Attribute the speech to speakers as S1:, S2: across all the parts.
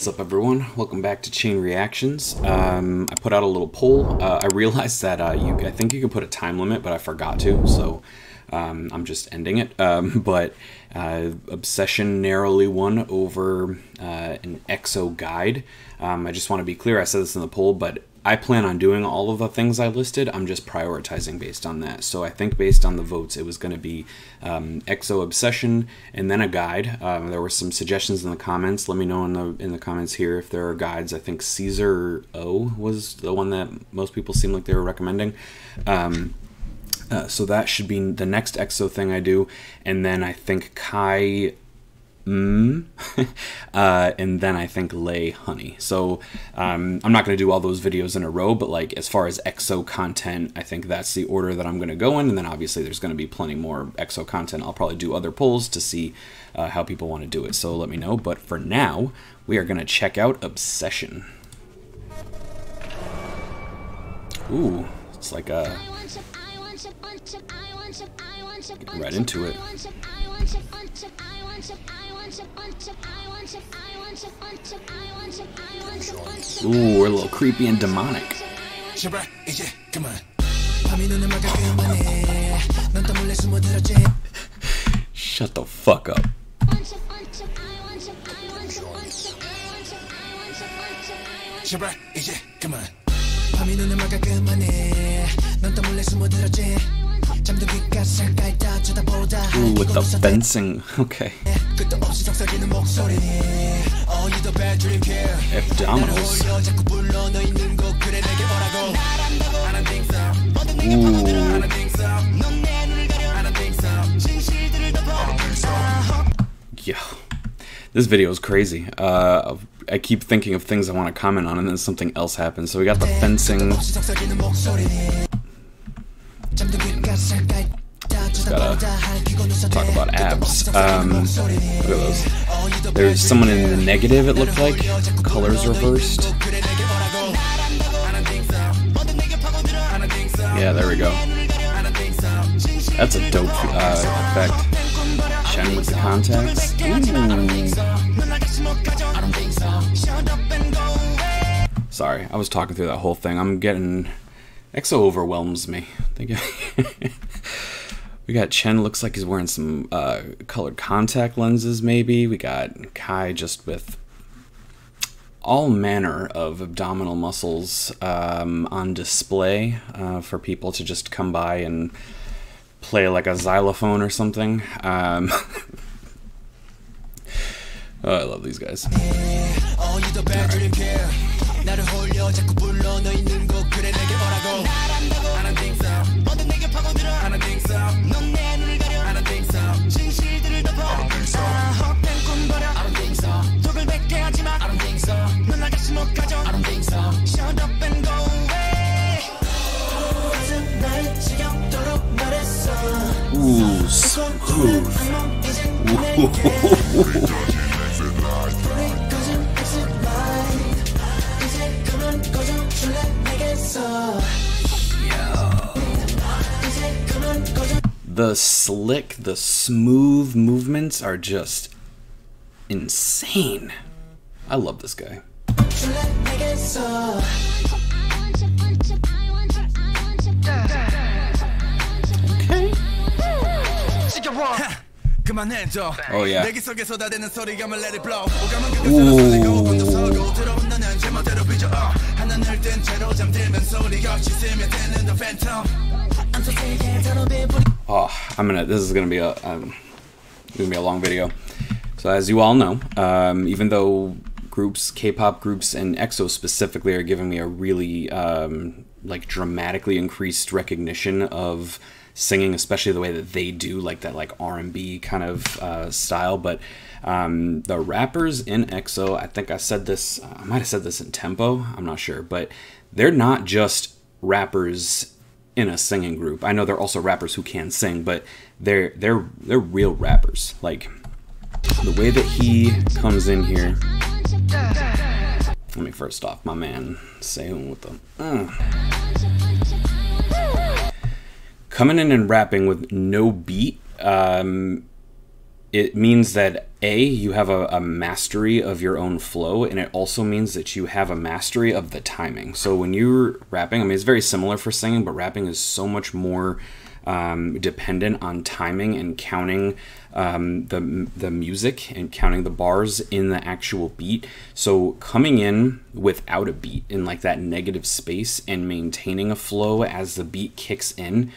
S1: What's up, everyone? Welcome back to Chain Reactions. I put out a little poll. I realized that I think you can put a time limit, but I forgot to, so I'm just ending it. But Obsession narrowly won over an EXO guide. I just want to be clear, I said this in the poll, but I plan on doing all of the things I listed. I'm just prioritizing based on that. So I think based on the votes, it was going to be EXO Obsession and then a guide. There were some suggestions in the comments. Let me know in the comments here if there are guides. I think Caesar O was the one that most people seem like they were recommending. So that should be the next EXO thing I do. And then I think Kai... and then I think Lay Honey. So I'm not going to do all those videos in a row, but like as far as EXO content, I think that's the order that I'm going to go in. And then obviously there's going to be plenty more EXO content. I'll probably do other polls to see how people want to do it. So let me know. But for now, we are going to check out Obsession. Ooh, it's like a... Get right into it. Ooh, we're a little creepy and demonic. Shut the fuck up. Ooh, with the fencing. Okay. Abdominals. Ooh. Yeah. This video is crazy. I keep thinking of things I want to comment on and then something else happens. So we got the fencing. Just gotta talk about abs. Look at those. There's someone in the negative, it looked like. Colors reversed. Yeah, there we go. That's a dope effect. Chen with the contacts. Sorry, I was talking through that whole thing. I'm getting... EXO overwhelms me. We got Chen, looks like he's wearing some colored contact lenses, maybe. We got Kai just with all manner of abdominal muscles on display for people to just come by and play like a xylophone or something. Oh, I love these guys. Ooh, smooth. The slick, the smooth movements are just insane. I love this guy. Okay. Oh yeah. Oh, this is gonna be a long video. So as you all know, even though groups, K-pop groups and EXO specifically are giving me a really like dramatically increased recognition of singing, especially the way that they do, like that like R&B kind of style. But the rappers in EXO, I think I said this, I might have said this in Tempo, I'm not sure, but they're not just rappers in a singing group. I know they're also rappers who can sing, but they're real rappers. Like the way that he comes in here. Let me first off, my man Sehun with the coming in and rapping with no beat. It means that you have a mastery of your own flow, and it also means that you have a mastery of the timing. So when you're rapping, I mean, it's very similar for singing, but rapping is so much more dependent on timing and counting the music and counting the bars in the actual beat. So coming in without a beat in like that negative space and maintaining a flow as the beat kicks in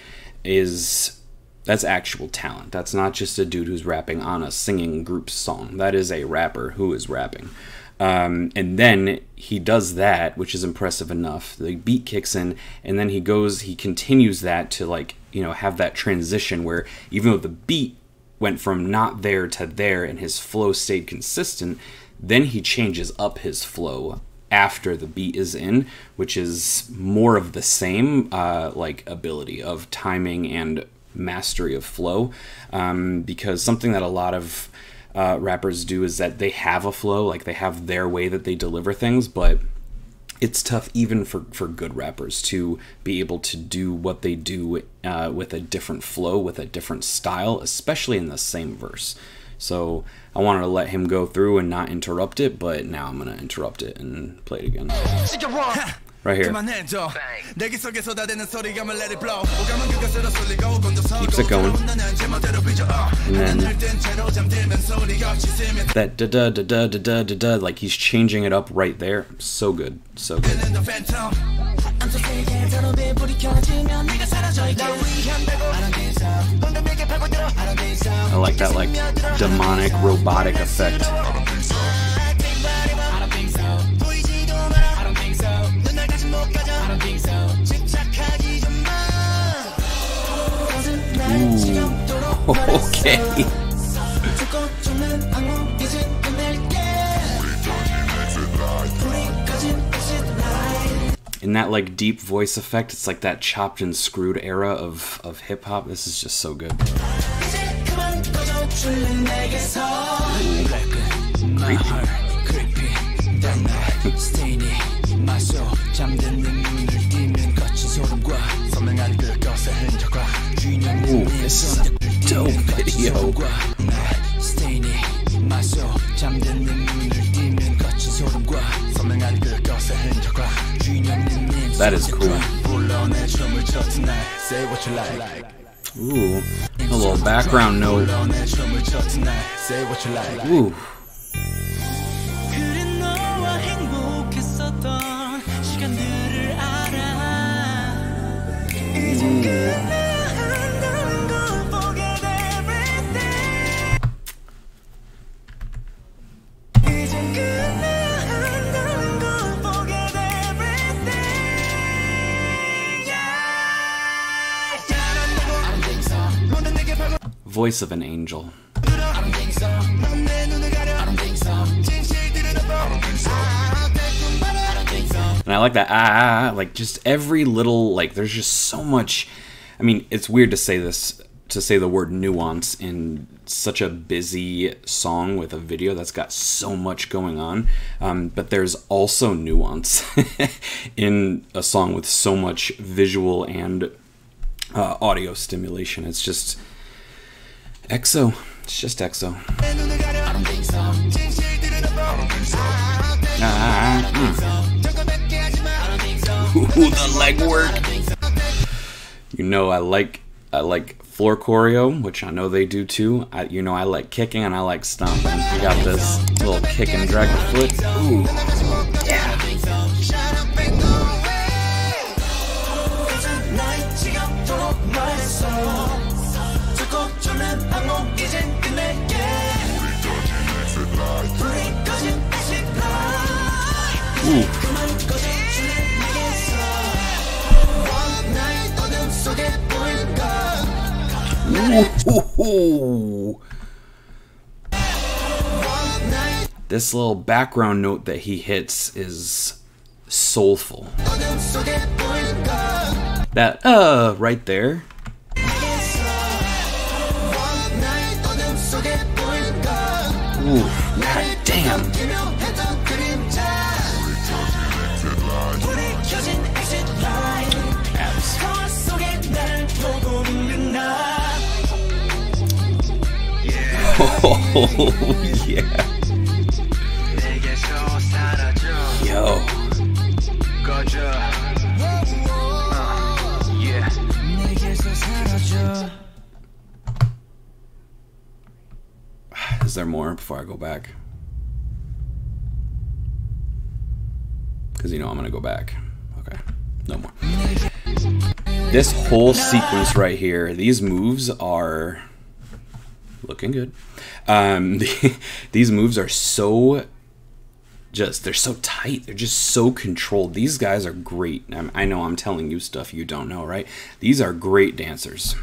S1: that's actual talent. That's not just a dude who's rapping on a singing group song. That is a rapper who is rapping. And then he does that, which is impressive enough. The beat kicks in, and then he continues that to, like, you know, have that transition where even though the beat went from not there to there and his flow stayed consistent, then he changes up his flow after the beat is in, which is more of the same like ability of timing and mastery of flow, because something that a lot of rappers do is that they have a flow, like they have their way that they deliver things, but it's tough even for good rappers to be able to do what they do with a different flow, with a different style, especially in the same verse. So I wanted to let him go through and not interrupt it, but now I'm going to interrupt it and play it again. Right here. Keeps it going. And then that da-da-da-da-da-da-da, like he's changing it up right there. So good. So good. I like that, like, demonic, robotic effect. Ooh. Okay. In that, like, deep voice effect, it's like that chopped and screwed era of hip hop. This is just so good. Ooh, this is a dope video. That is cool. Ooh, a little background note. Ooh. Voice of an angel. And I like that, like, just every little, like, there's just so much. I mean, it's weird to say this, to say the word nuance in such a busy song with a video that's got so much going on, but there's also nuance in a song with so much visual and audio stimulation. It's just EXO. It's just EXO. Ooh, the leg work. You know, I like floor choreo, which I know they do too. You know, I like kicking and I like stomping. You got this little kick and drag the foot. Ooh, yeah. Ooh. Ooh. This little background note that he hits is soulful. That right there. Ooh, god damn. Oh, yeah. Yo. Is there more before I go back? Because you know I'm going to go back. Okay. No more. This whole sequence right here, these moves are looking good. These moves are so they're so tight. They're just so controlled. These guys are great. I know I'm telling you stuff you don't know, right? These are great dancers.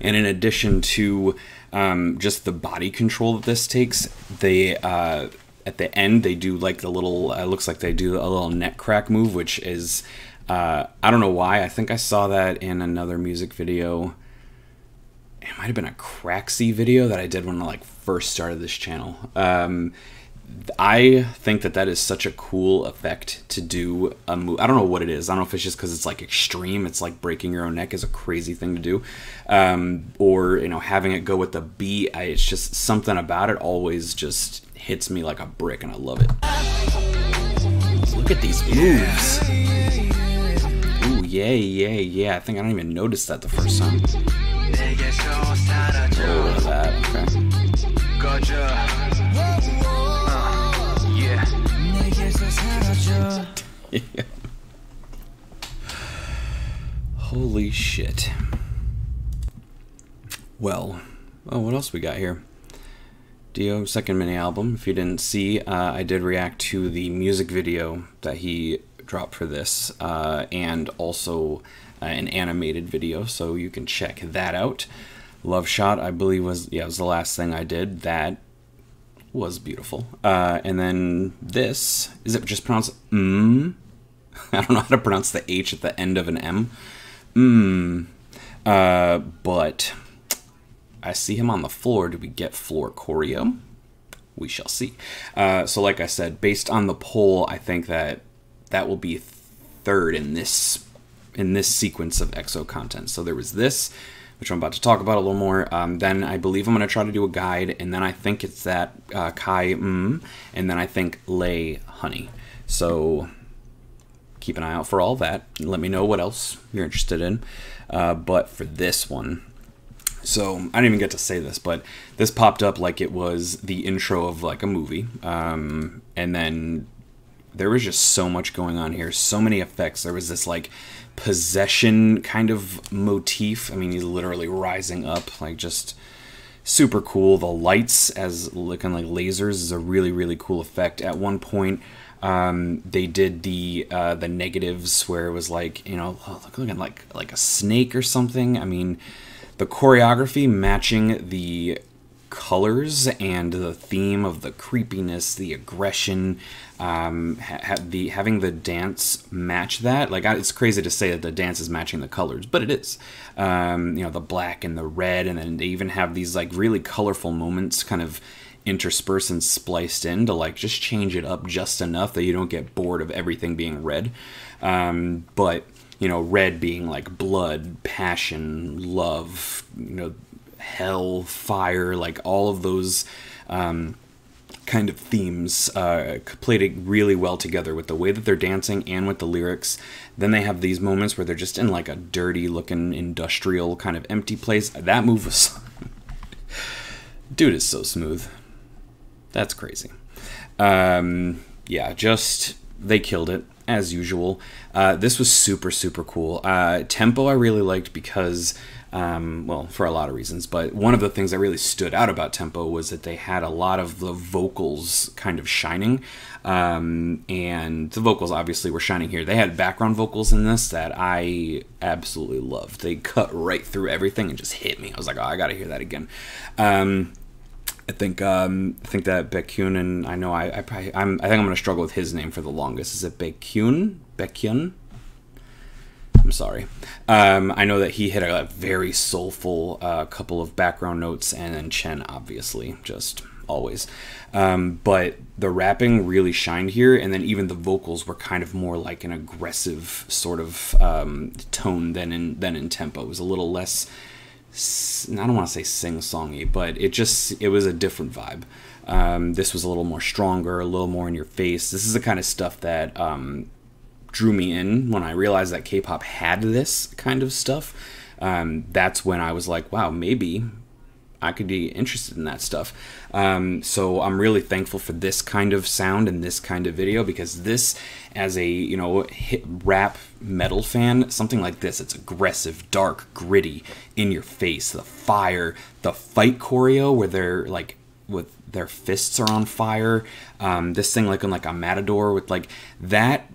S1: And in addition to just the body control that this takes, they at the end they do like the little looks like they do a little neck crack move, which is I don't know why. I think I saw that in another music video. It might have been a Craxy video that I did when I like first started this channel. I think that is such a cool effect to do a move. I don't know what it is. I don't know if it's just because it's like extreme. It's like breaking your own neck is a crazy thing to do. Or, you know, having it go with the beat. It's just something about it always just hits me like a brick, and I love it. Look at these moves. Ooh, yeah. I think I don't even notice that the first time. Oh, look at that. Okay. Yeah. Holy shit. Well, what else we got here? Dio second mini album. If you didn't see, I did react to the music video that he dropped for this, and also an animated video, so you can check that out. Love Shot, I believe was the last thing I did. That was beautiful. And then this, is it just pronounced I don't know how to pronounce the H at the end of an M. But I see him on the floor. Do we get floor choreo? We shall see. So like I said, based on the poll, I think that will be third in this sequence of EXO content. So there was this, which I'm about to talk about a little more. Then I believe I'm going to try to do a guide, and then I think it's that Kai and then I think Lay Honey. So keep an eye out for all that. Let me know what else you're interested in. But for this one, so I didn't even get to say this, but this popped up like it was the intro of like a movie. And then there was just so much going on here, so many effects. There was this like possession kind of motif. I mean, he's literally rising up, like just super cool. The lights as looking like lasers is a really, really cool effect. At one point, they did the negatives where it was like, you know, looking like a snake or something. I mean, the choreography matching the colors and the theme of the creepiness, the aggression, having the dance match that. Like, it's crazy to say that the dance is matching the colors, but it is. You know, the black and the red, and then they even have these like really colorful moments kind of interspersed and spliced in to like just change it up just enough that you don't get bored of everything being red. But you know, red being like blood, passion, love, you know, hell, fire, like all of those kind of themes played really well together with the way that they're dancing and with the lyrics. Then they have these moments where they're just in like a dirty looking industrial kind of empty place. That move was dude is so smooth. That's crazy. Yeah, just they killed it as usual. This was super, super cool. Tempo I really liked because well, for a lot of reasons, but one of the things that really stood out about Tempo was that they had a lot of the vocals kind of shining, and the vocals obviously were shining here. They had background vocals in this that I absolutely loved. They cut right through everything and just hit me. I was like, oh, I gotta hear that again. I think that Baekhyun, and I know I think I'm gonna struggle with his name for the longest. Is it Baekhyun? I'm sorry. I know that he hit a very soulful couple of background notes, and then Chen obviously just always. But the rapping really shined here, and then even the vocals were kind of more like an aggressive sort of tone than in Tempo. It was a little less, I don't want to say sing-songy, but it was a different vibe. This was a little more stronger, a little more in your face. This is the kind of stuff that drew me in when I realized that K-pop had this kind of stuff. That's when I was like, wow, maybe I could be interested in that stuff. So I'm really thankful for this kind of sound and this kind of video, because this, as a, you know, hit rap metal fan, something like this, it's aggressive, dark, gritty, in your face, the fire, the fight choreo where they're like, with their fists are on fire, this thing like on like a matador with like that,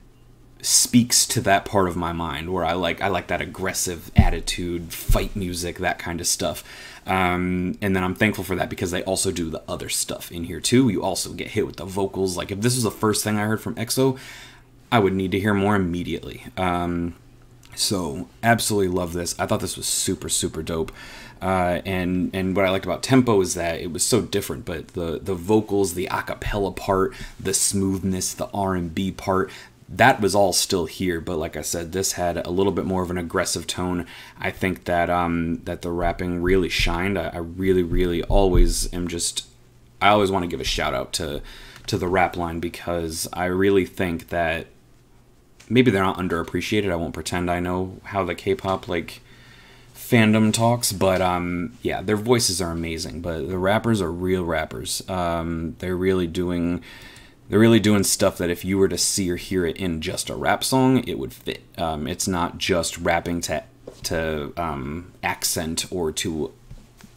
S1: speaks to that part of my mind where I like that aggressive attitude, fight music, that kind of stuff. And then I'm thankful for that because they also do the other stuff in here too. You also get hit with the vocals. Like if this was the first thing I heard from EXO, I would need to hear more immediately. So absolutely love this. I thought this was super, super dope. And what I liked about Tempo is that it was so different, but the vocals, the acapella part, the smoothness, the R&B part, that was all still here. But like I said, this had a little bit more of an aggressive tone. I think that that the rapping really shined. I really always am just, I always want to give a shout out to the rap line, because I really think that maybe they're not underappreciated. I won't pretend I know how the K-pop like fandom talks, but yeah, their voices are amazing, but the rappers are real rappers. They're really doing stuff that if you were to see or hear it in just a rap song, it would fit. It's not just rapping to accent or to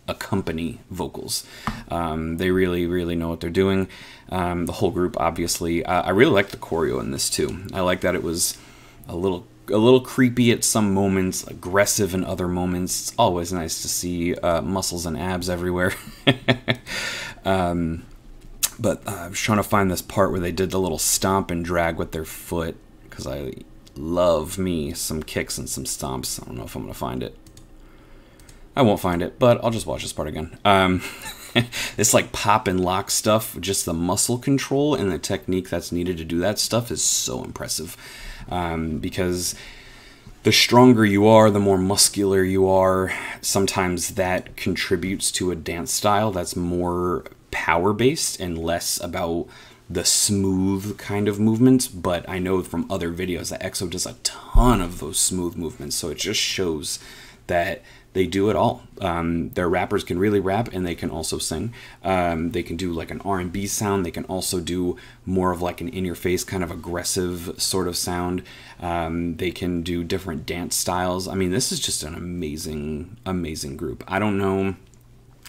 S1: accompany vocals. They really know what they're doing. The whole group, obviously. I really like the choreo in this too. I like that it was a little creepy at some moments, aggressive in other moments. It's always nice to see muscles and abs everywhere. But I was trying to find this part where they did the little stomp and drag with their foot, because I love me some kicks and some stomps. I don't know if I'm going to find it. I won't find it, but I'll just watch this part again. This like pop and lock stuff, just the muscle control and the technique that's needed to do that stuff is so impressive. Because the stronger you are, the more muscular you are, sometimes that contributes to a dance style that's more power-based and less about the smooth kind of movements. But I know from other videos that EXO does a ton of those smooth movements, so it just shows that they do it all. Their rappers can really rap, and they can also sing. They can do like an R&B sound. They can also do more of like an in-your-face kind of aggressive sort of sound. They can do different dance styles. I mean, this is just an amazing group. I don't know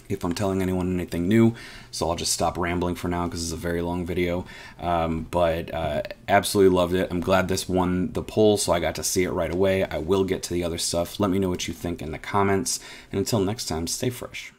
S1: if I'm telling anyone anything new, so I'll just stop rambling for now because it's a very long video. But absolutely loved it. I'm glad this won the poll, so I got to see it right away. I will get to the other stuff. Let me know what you think in the comments, and until next time, stay fresh.